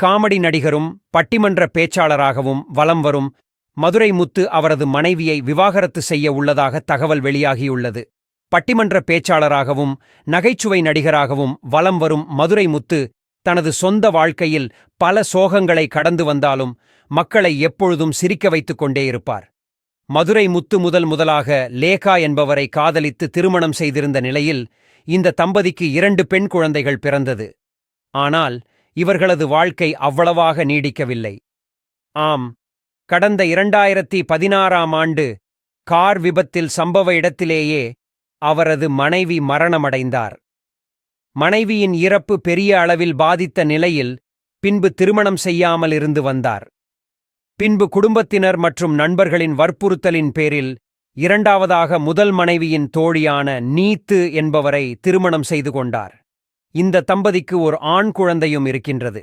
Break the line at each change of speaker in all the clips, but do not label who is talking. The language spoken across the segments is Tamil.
காமெடி நடிகரும் பட்டிமன்ற பேச்சாளராகவும் வலம் வரும் மதுரை முத்து அவரது மனைவியை விவாகரத்து செய்ய உள்ளதாக தகவல் வெளியாகியுள்ளது. பட்டிமன்ற பேச்சாளராகவும் நகைச்சுவை நடிகராகவும் வலம் வரும் மதுரை முத்து தனது சொந்த வாழ்க்கையில் பல சோகங்களை கடந்து வந்தாலும் மக்களை எப்பொழுதும் சிரிக்க வைத்துக் கொண்டே இருப்பார். மதுரை முத்து முதலாக லேகா என்பவரை காதலித்து திருமணம் செய்திருந்த நிலையில் இந்த தம்பதிக்கு 2 பெண் குழந்தைகள் பிறந்தது. ஆனால் இவர்களது வாழ்க்கை அவ்வளவாக நீடிக்கவில்லை. ஆம், கடந்த 2016ஆம் ஆண்டு கார் விபத்தில் சம்பவ இடத்திலேயே அவரது மனைவி மரணமடைந்தார். மனைவியின் இறப்பு பெரிய அளவில் பாதித்த நிலையில் பின்பு திருமணம் செய்யாமல் இருந்து வந்தார். பின்பு குடும்பத்தினர் மற்றும் நண்பர்களின் வற்புறுத்தலின் பேரில் இரண்டாவதாக முதல் மனைவியின் தோழியான நீத்து என்பவரை திருமணம் செய்து கொண்டார். இந்த தம்பதிக்கு ஒரு ஆண் குழந்தையும் இருக்கின்றது.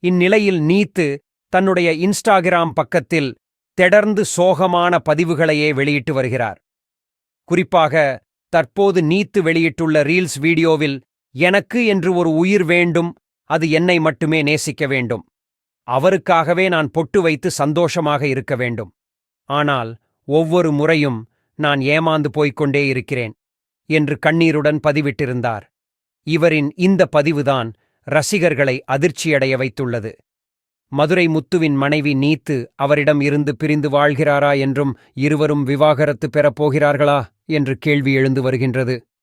இந்நிலையில் நீத்து தன்னுடைய இன்ஸ்டாகிராம் பக்கத்தில் தொடர்ந்து சோகமான பதிவுகளையே வெளியிட்டு வருகிறார். குறிப்பாக தற்போது நீத்து வெளியிட்டுள்ள ரீல்ஸ் வீடியோவில் எனக்கு என்று ஒரு உயிர் வேண்டும், அது என்னை மட்டுமே நேசிக்க வேண்டும், அவருக்காகவே நான் பொட்டு வைத்து சந்தோஷமாக இருக்க வேண்டும், ஆனால் ஒவ்வொரு முறையும் நான் ஏமாந்து போய்க்கொண்டே இருக்கிறேன் என்று கண்ணீருடன் பதிவிட்டிருந்தார். இவரின் இந்த பதிவுதான் ரசிகர்களை அதிர்ச்சியடைய வைத்துள்ளது. மதுரை முத்துவின் மனைவி நீத்து அவரிடம் இருந்து பிரிந்து வாழ்கிறாரா என்றும் இருவரும் விவாகரத்து பெறப் போகிறார்களா என்று கேள்வி எழுந்து வருகின்றது.